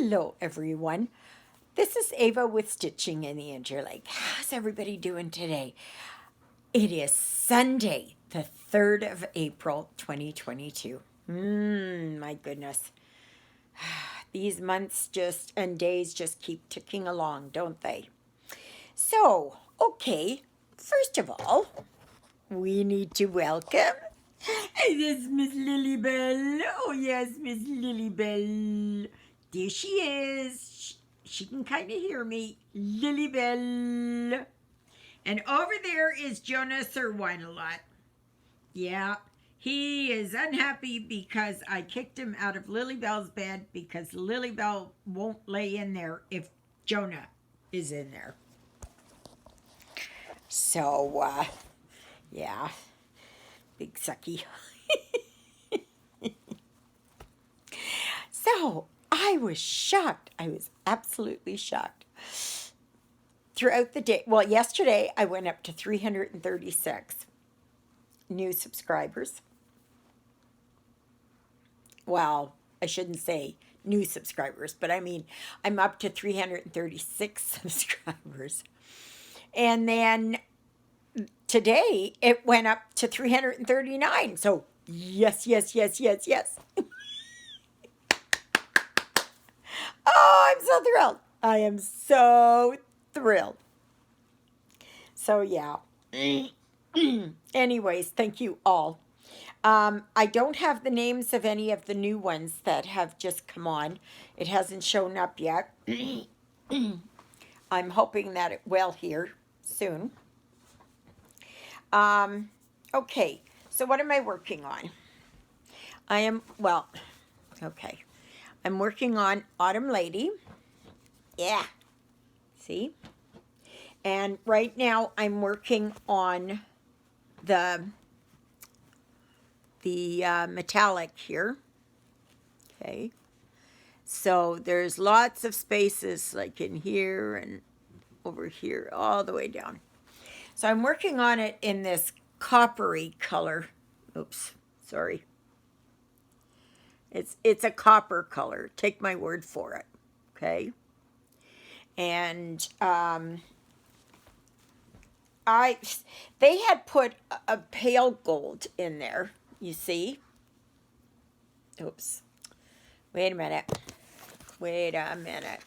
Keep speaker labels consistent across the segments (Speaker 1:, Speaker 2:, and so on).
Speaker 1: Hello, everyone. This is Eva with Stitching in the Interlake. How's everybody doing today? It is Sunday, the 3rd of April, 2022. My goodness. These months and days just keep ticking along, don't they? So, okay, first of all, we need to welcome. This Miss Lilybell. Oh, yes, Miss Lilybell. There she is. She can kind of hear me. Lilybell. And over there is Jonas or Whine-a-Lot. Yeah, he is unhappy because I kicked him out of Lilybell's bed because Lilybell won't lay in there if Jonah is in there. So, yeah, big sucky. So, I was shocked. I was absolutely shocked. Throughout the day, well, yesterday I went up to 336 new subscribers. Well, I shouldn't say new subscribers, but I mean, I'm up to 336 subscribers. And then today it went up to 339. So, yes, yes, yes, yes, yes. Oh, I'm so thrilled. I am so thrilled. So, yeah. Anyways, thank you all. I don't have the names of any of the new ones that have just come on. It hasn't shown up yet. I'm hoping that it will here soon. Okay, so what am I working on? Okay. I'm working on Autumn Lady. Yeah. See? And right now I'm working on the metallic here. Okay. So there's lots of spaces like in here and over here, all the way down. So I'm working on it in this coppery color. Oops, sorry. It's a copper color. Take my word for it. Okay. And they had put a pale gold in there, you see. Oops. Wait a minute. Let's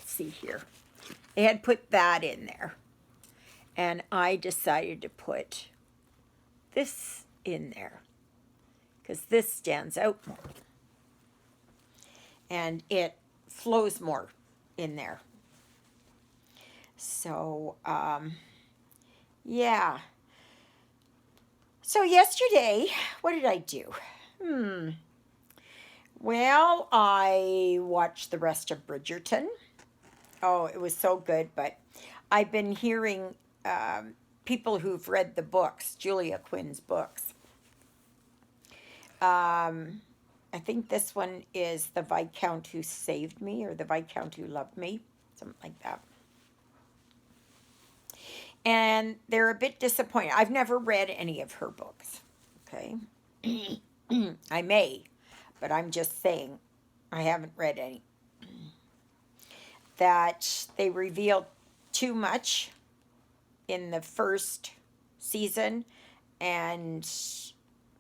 Speaker 1: see here. They had put that in there. And I decided to put this in there because this stands out more. And it flows more in there. So, yeah. So yesterday, what did I do? Well, I watched the rest of Bridgerton. Oh, it was so good, but I've been hearing people who've read the books, Julia Quinn's books. I think this one is The Viscount Who Saved Me, or The Viscount Who Loved Me, something like that. And they're a bit disappointed. I've never read any of her books, okay? I may, but I'm just saying I haven't read any. That they revealed too much in the first season and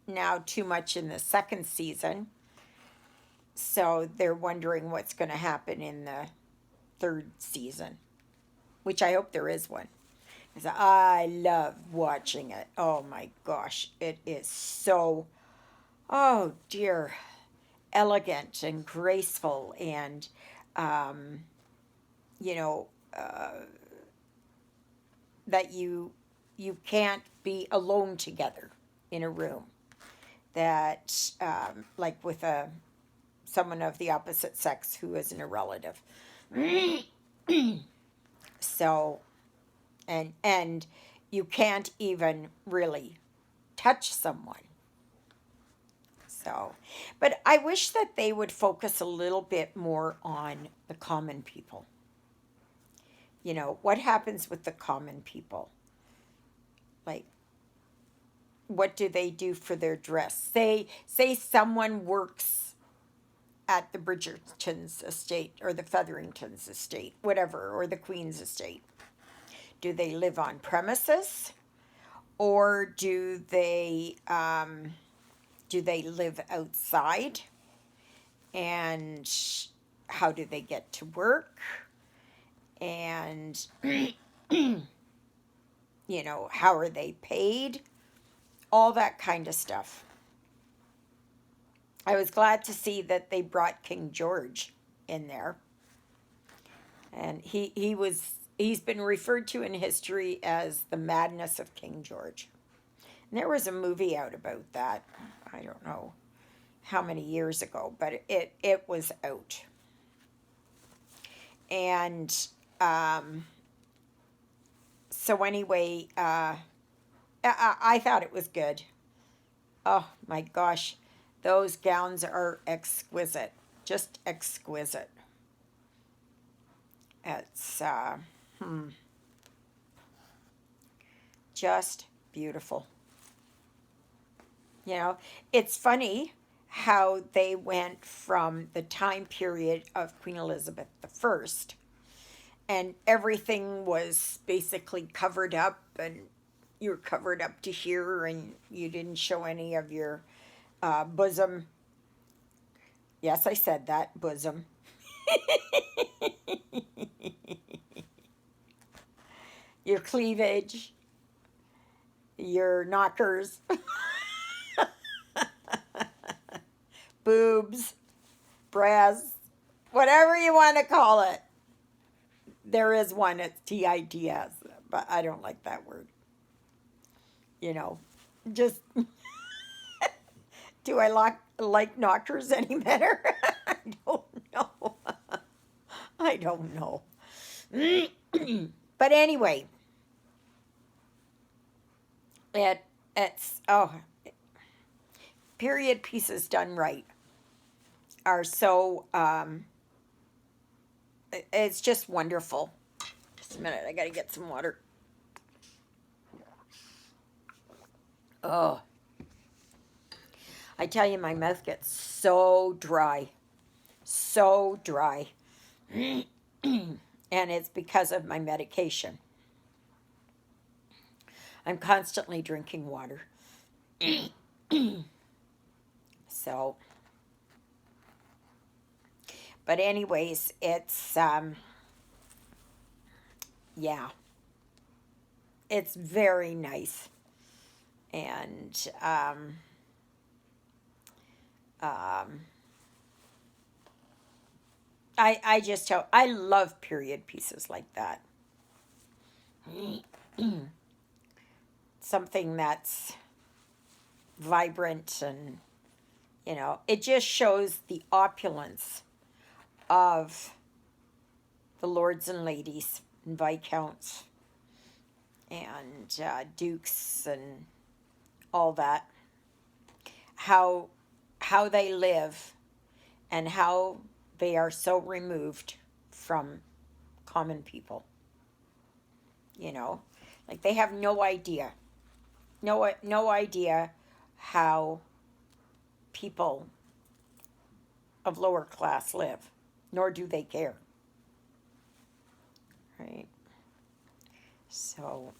Speaker 1: now too much in the second season. So they're wondering what's going to happen in the third season, which I hope there is one. Because I love watching it. Oh my gosh, it is so, oh dear, elegant and graceful and, that you can't be alone together in a room. That, like with someone of the opposite sex who isn't a relative. So, and you can't even really touch someone. So, but I wish that they would focus a little bit more on the common people. You know, what happens with the common people? Like, what do they do for their dress? Say someone works at the Bridgerton's estate or the Featherington's estate, whatever, or the Queen's estate? Do they live on premises, or do they live outside? And how do they get to work? And you know, how are they paid? All that kind of stuff. I was glad to see that they brought King George in there. And he's been referred to in history as the madness of King George. And there was a movie out about that. I don't know how many years ago, but it was out. And so anyway, I thought it was good. Oh my gosh, those gowns are exquisite, just exquisite. It's just beautiful. You know, it's funny how they went from the time period of Queen Elizabeth I, and everything was basically covered up, and you were covered up to here, and you didn't show any of your bosom. Yes, I said that, bosom. Your cleavage, your knockers, boobs, breasts, whatever you want to call it. There is one, it's TITS, but I don't like that word. You know, just, do I like knockers any better? I don't know. I don't know. But anyway, it's period pieces done right are so it's just wonderful. Just a minute, I gotta get some water. Oh, I tell you, my mouth gets so dry, so dry. And it's because of my medication. I'm constantly drinking water. So, but anyways, it's yeah, it's very nice. And I just tell, I love period pieces like that. Something that's vibrant, and you know, it just shows the opulence of the lords and ladies and viscounts and dukes and all that. How they live, and how they are so removed from common people. You know, like they have no idea, no idea how people of lower class live, nor do they care. Right? So,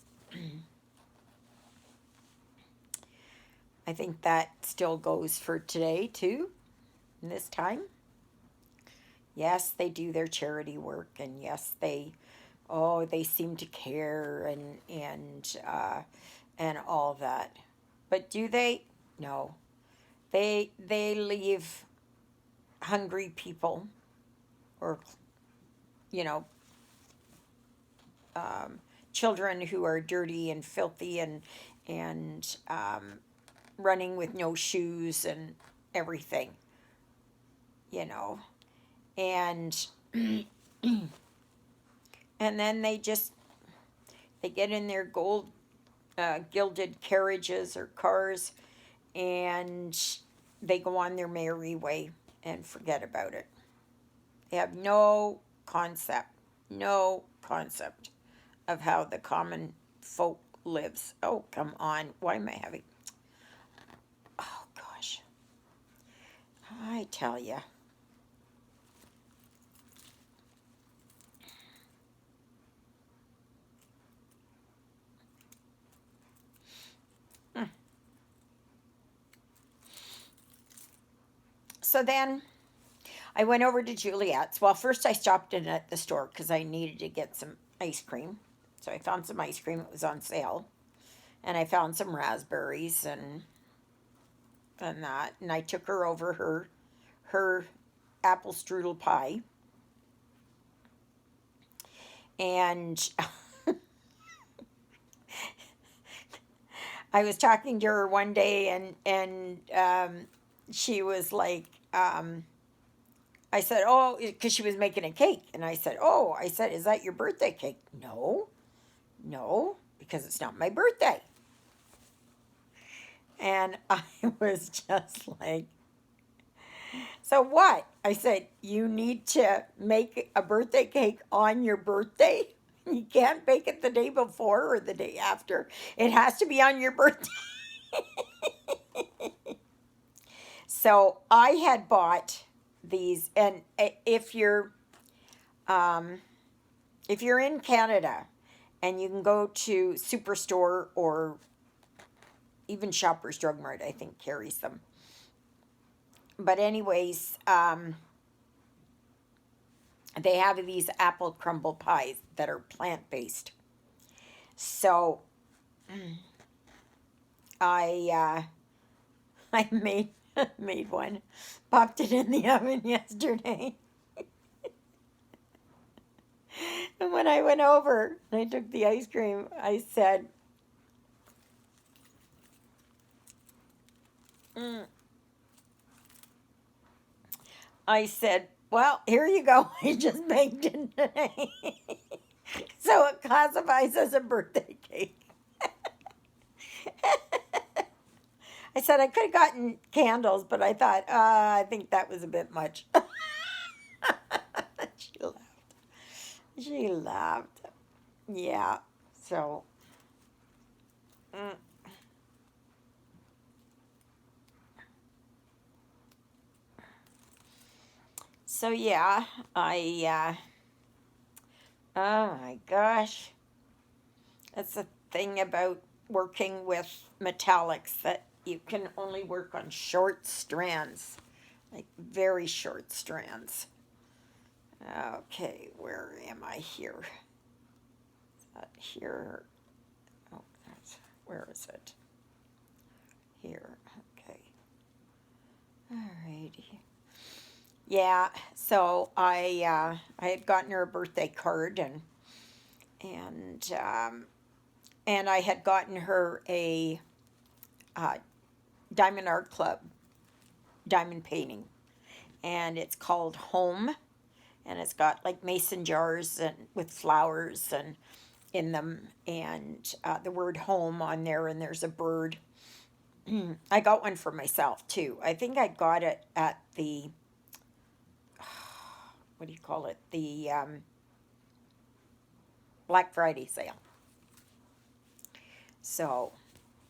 Speaker 1: I think that still goes for today too, in this time. Yes, they do their charity work, and yes, they seem to care, and all that. But do they? No. They leave hungry people, or you know, children who are dirty and filthy, and running with no shoes and everything. You know, and and then they get in their gold gilded carriages or cars, and they go on their merry way and forget about it. They have no concept of how the common folk lives. Oh, come on. Why am I having... Oh, gosh. I tell you. so then I went over to Juliet's. Well, first I stopped in at the store because I needed to get some ice cream. So I found some ice cream. It was on sale. And I found some raspberries and that. And I took her over her apple strudel pie. And I was talking to her one day, and she was like, I said, oh, because she was making a cake, and I said, oh, I said, is that your birthday cake? No, no, because it's not my birthday. And I was just like, so what? I said, you need to make a birthday cake on your birthday. You can't bake it the day before or the day after. It has to be on your birthday. So I had bought these, and um, if you're in Canada, and you can go to Superstore or even Shoppers Drug Mart, I think carries them. But anyways, they have these apple crumble pies that are plant-based. So I I made one, popped it in the oven yesterday. And when I went over and I took the ice cream, I said, mm. I said, well, here you go. I just baked it today. So it classifies as a birthday cake. I said I could have gotten candles, but I thought, I think that was a bit much. She laughed. She laughed. Yeah. So, mm. So yeah, oh my gosh. That's the thing about working with metallics, that you can only work on short strands, like very short strands. Okay, where am I here? Is that here? Oh, where is it? Here. Okay. Alrighty. Yeah. So I had gotten her a birthday card, and and I had gotten her a Diamond Art Club diamond painting, and it's called Home, and it's got like mason jars and with flowers and in them, and the word home on there, and there's a bird. I got one for myself too. I think I got it at the what do you call it, the Black Friday sale. So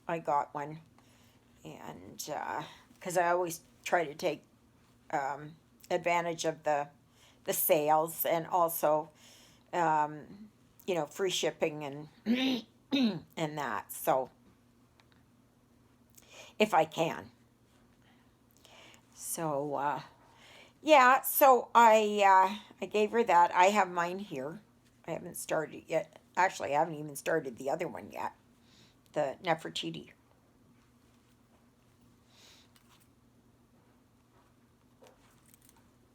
Speaker 1: I got one, and because I always try to take advantage of the sales, and also um, free shipping and and that. So if I can. So yeah. So I gave her that. I have mine here. I haven't started yet. Actually, I haven't even started the other one yet. The Nefertiti.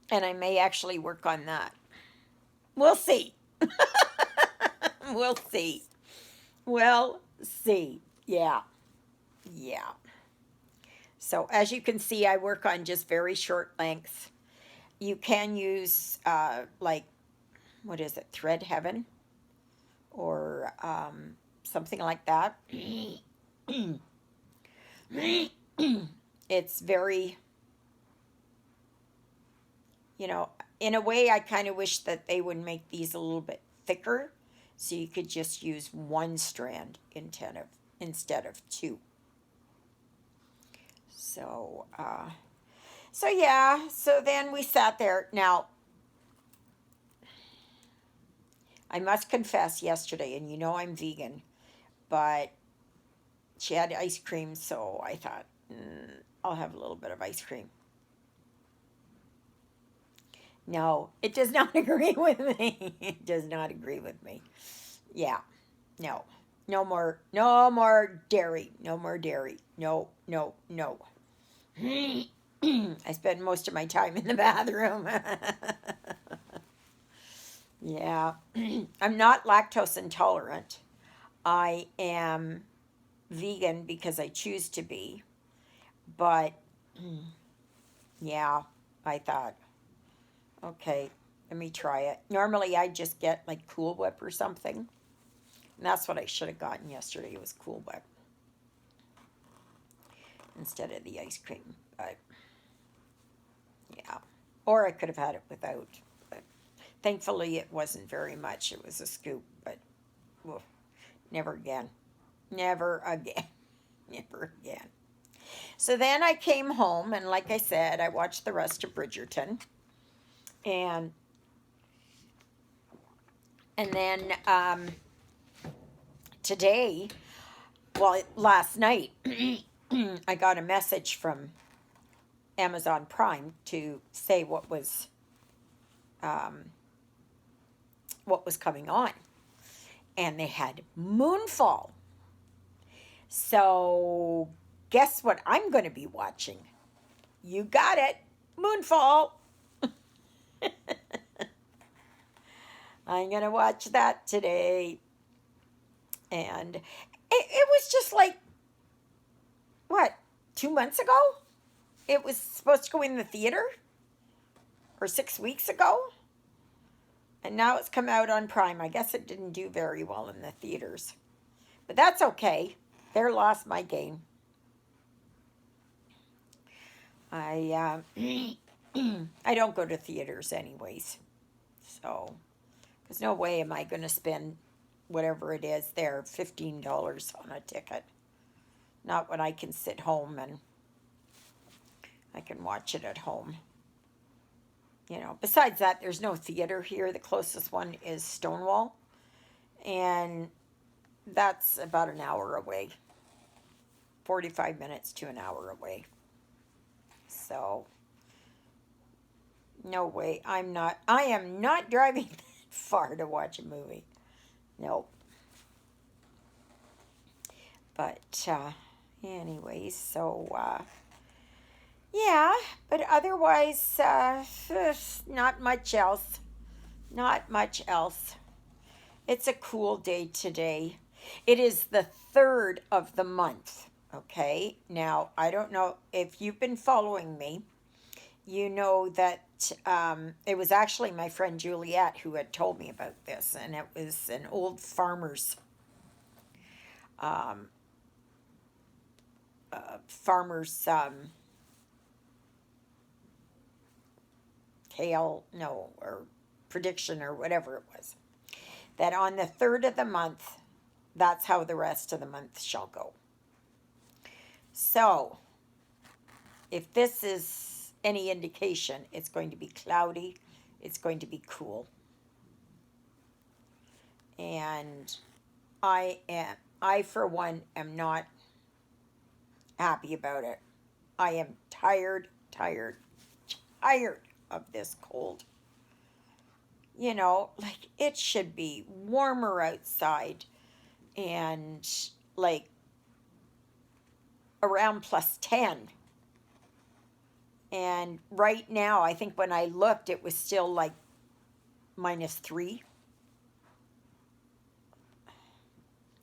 Speaker 1: And I may actually work on that. We'll see. We'll see. We'll see. Yeah. Yeah. So as you can see, I work on just very short lengths. You can use like, what is it, Thread Heaven, or something like that. It's very, in a way, I kind of wish that they would make these a little bit thicker, so you could just use one strand instead of two. So, so yeah, so then we sat there. Now, I must confess, yesterday, and I'm vegan, but she had ice cream, so I thought, I'll have a little bit of ice cream. No, it does not agree with me. It does not agree with me. Yeah, no. No more, no more dairy. No more dairy. No, no, no. I spend most of my time in the bathroom. Yeah. I'm not lactose intolerant. I am vegan because I choose to be. But yeah, I thought, okay, let me try it. Normally I just get like Cool Whip or something. And that's what I should have gotten yesterday was Cool Whip instead of the ice cream. But yeah. Or I could have had it without. But thankfully it wasn't very much. It was a scoop, but well, never again. Never again. Never again. So then I came home, and like I said, I watched the rest of Bridgerton, and then today, well, last night, I got a message from Amazon Prime to say um, what was coming on, and they had Moonfall. So guess what I'm going to be watching? You got it, Moonfall. I'm going to watch that today. And it was just like, what, 2 months ago? It was supposed to go in the theater? Or 6 weeks ago? And now it's come out on Prime. I guess it didn't do very well in the theaters. But that's okay. Their loss, my gain. I I don't go to theaters anyways. So, because no way am I going to spend whatever it is there, $15 on a ticket. Not when I can sit home and I can watch it at home. You know, besides that, there's no theater here. The closest one is Stonewall. And that's about an hour away. 45 minutes to an hour away. So, no way. I am not driving that far to watch a movie. Nope. But, anyways, so, yeah, but otherwise, not much else. Not much else. It's a cool day today. It is the 3rd of the month, okay? Now, I don't know if you've been following me. You know that it was actually my friend Juliet who had told me about this, and it was an old farmer's um, farmer's tale, no, or prediction or whatever it was, that on the 3rd of the month, that's how the rest of the month shall go. So, if this is any indication, it's going to be cloudy, it's going to be cool. And I for one am not happy about it. I am tired of this cold. You know, like it should be warmer outside and like around +10. And right now, I think when I looked, it was still like -3.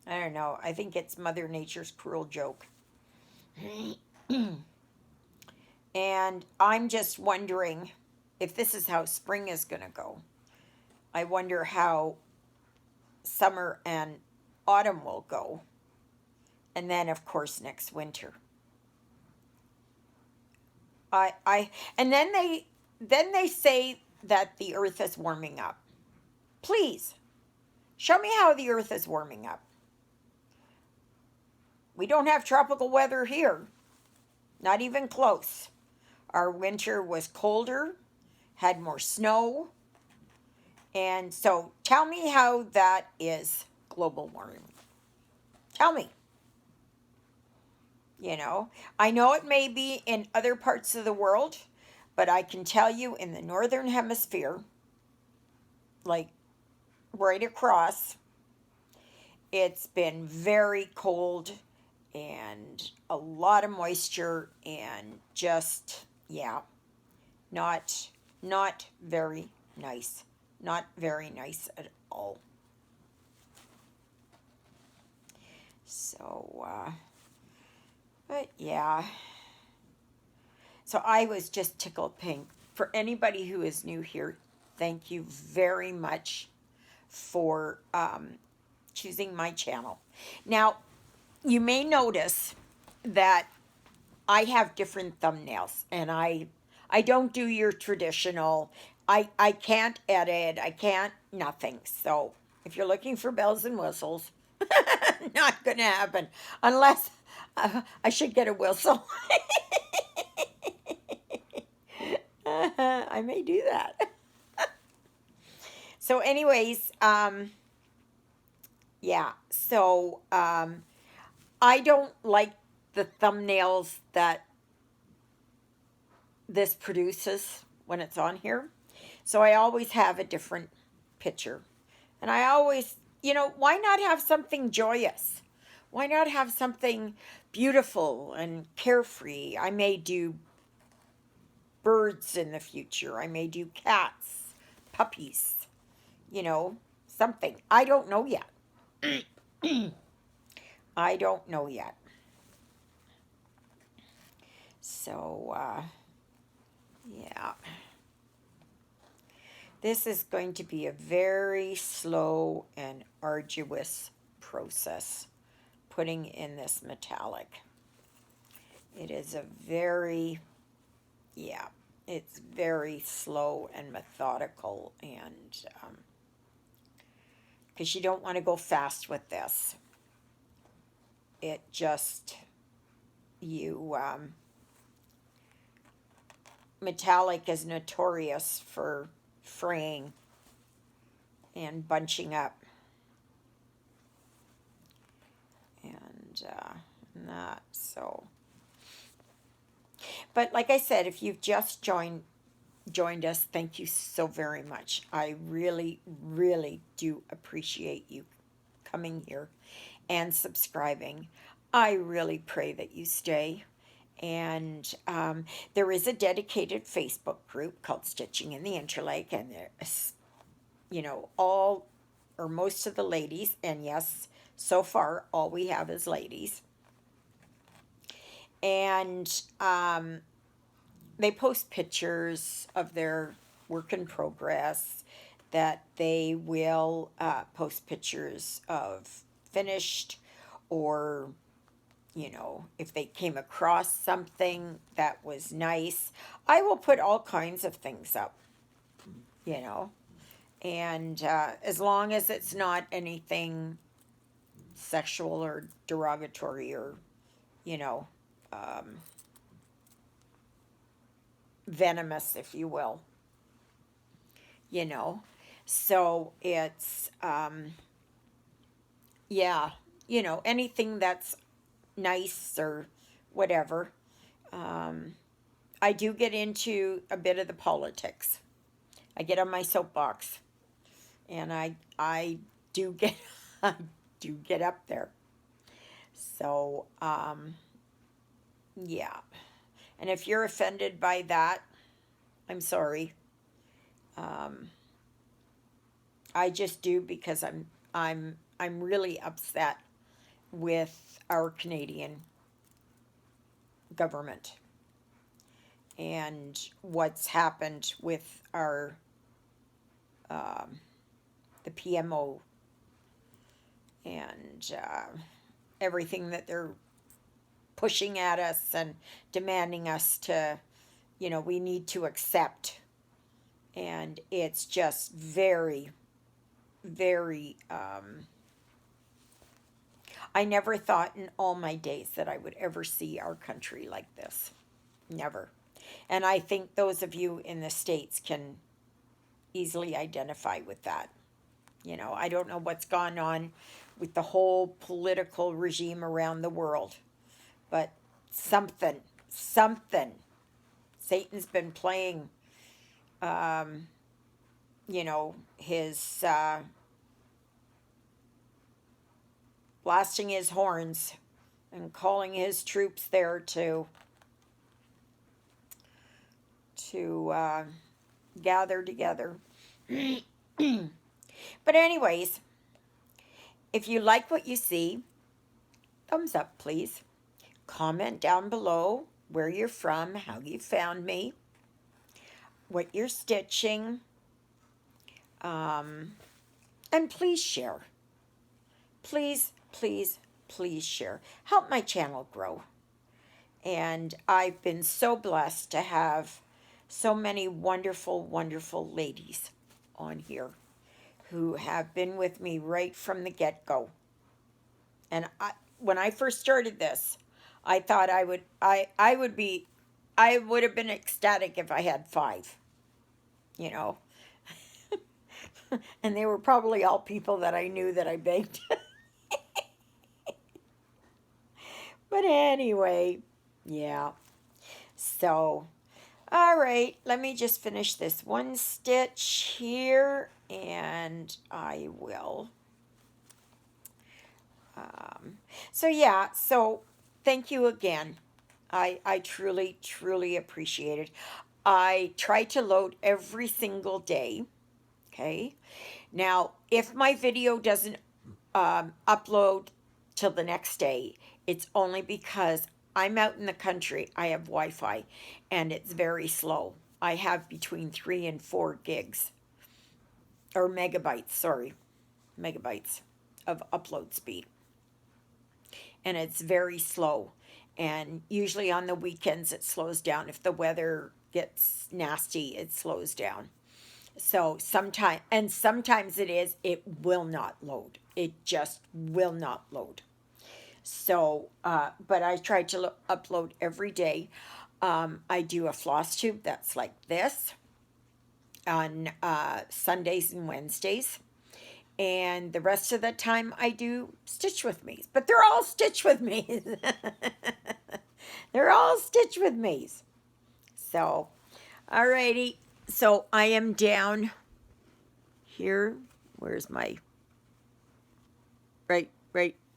Speaker 1: I don't know. I think it's Mother Nature's cruel joke. And I'm just wondering if this is how spring is going to go. I wonder how summer and autumn will go. And then, of course, next winter. And then they say that the earth is warming up. Please, show me how the earth is warming up. We don't have tropical weather here. Not even close. Our winter was colder, had more snow. And so tell me how that is global warming. Tell me. You know, I know it may be in other parts of the world, But I can tell you in the northern hemisphere, like right across, it's been very cold and a lot of moisture and just, yeah, not very nice. Not very nice at all. So, but yeah. So I was just tickled pink. For anybody who is new here, thank you very much for choosing my channel. Now, you may notice that I have different thumbnails, and I don't do your traditional. I can't edit. I can't nothing. So if you're looking for bells and whistles, not gonna happen unless I should get a whistle. I may do that. So, anyways, yeah. So I don't like the thumbnails that this produces when it's on here. So I always have a different picture. And I always, why not have something joyous? Why not have something beautiful and carefree? I may do birds in the future. I may do cats, puppies, something. I don't know yet. I don't know yet. So, yeah. This is going to be a very slow and arduous process, putting in this metallic. It is a very, it's very slow and methodical, and because you don't want to go fast with this. It just, metallic is notorious for fraying and bunching up. And that, so. But like I said, if you've just joined us, thank you so very much. I really, really do appreciate you coming here and subscribing. I really pray that you stay. And there is a dedicated Facebook group called Stitching in the Interlake, and there's, all or most of the ladies, and yes, so far all we have is ladies. And they post pictures of their work in progress, that they will post pictures of finished, or if they came across something that was nice. I will put all kinds of things up, and as long as it's not anything sexual or derogatory or, venomous, if you will, So it's, anything that's nice or whatever. I do get into a bit of the politics. I get on my soapbox, and I do get I do get up there. So yeah. And if you're offended by that, I'm sorry. I just do, because I'm really upset with our Canadian government and what's happened with our the PMO, and everything that they're pushing at us and demanding us to, we need to accept. And it's just very, very, I never thought in all my days that I would ever see our country like this. Never. And I think those of you in the States can easily identify with that. I don't know what's gone on with the whole political regime around the world, but something Satan's been playing, you know, his, blasting his horns and calling his troops there to gather together. But anyways, if you like what you see, thumbs up, please. Comment down below where you're from, how you found me, what you're stitching, and please share. Please, please, please share. Help my channel grow. And I've been so blessed to have so many wonderful, wonderful ladies on here who have been with me right from the get-go. And when I first started this, I thought I would have been ecstatic if I had 5, you know. And they were probably all people that I knew that I begged. But anyway, yeah. So, all right, let me just finish this one stitch here, and I will. So thank you again. I truly, truly appreciate it. I try to load every single day. Okay. Now, if my video doesn't upload till the next day, it's only because I'm out in the country. I have Wi-Fi, and it's very slow. I have between 3 and 4 gigs, or megabytes, sorry, megabytes of upload speed. And it's very slow. And usually on the weekends it slows down. If the weather gets nasty, it slows down. So sometimes it will not load. It just will not load. So, but I try to upload every day. I do a floss tube that's like this on Sundays and Wednesdays. And the rest of the time I do stitch with me's. But they're all stitch with me's. They're all stitch with me's. So, alrighty. So I am down here. Where's my... Right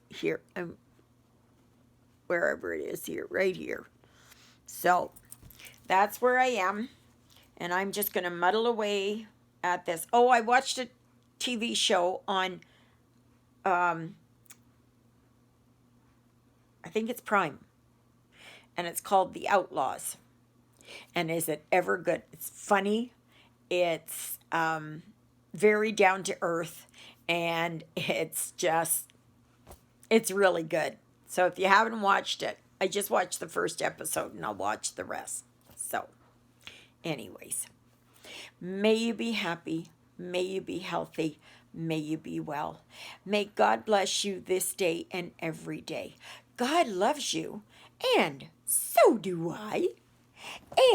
Speaker 1: here. I'm wherever it is here. Right here. So, that's where I am. And I'm just going to muddle away at this. Oh, I watched a TV show on, I think it's Prime, and it's called The Outlaws. And is it ever good? It's funny, it's very down to earth, and it's really good. So if you haven't watched it, I just watched the first episode, and I'll watch the rest. So, anyways, may you be happy. May you be healthy. May you be well. May God bless you this day and every day. God loves you, and so do I.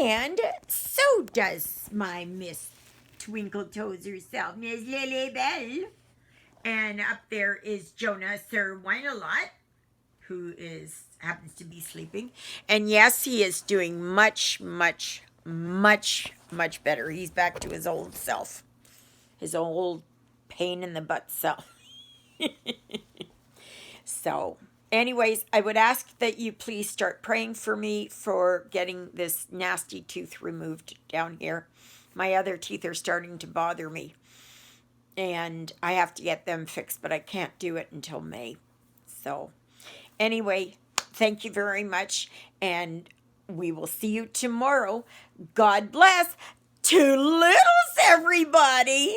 Speaker 1: And so does my Miss Twinkle Toes herself, Miss Lily Bell. And up there is Jonah Sir Wine-A-Lot, who happens to be sleeping. And yes, he is doing much, much, much, much better. He's back to his old self. His old pain in the butt self. So, anyways, I would ask that you please start praying for me for getting this nasty tooth removed down here. My other teeth are starting to bother me. And I have to get them fixed, but I can't do it until May. So, anyway, thank you very much. And we will see you tomorrow. God bless. Toodaloo, everybody.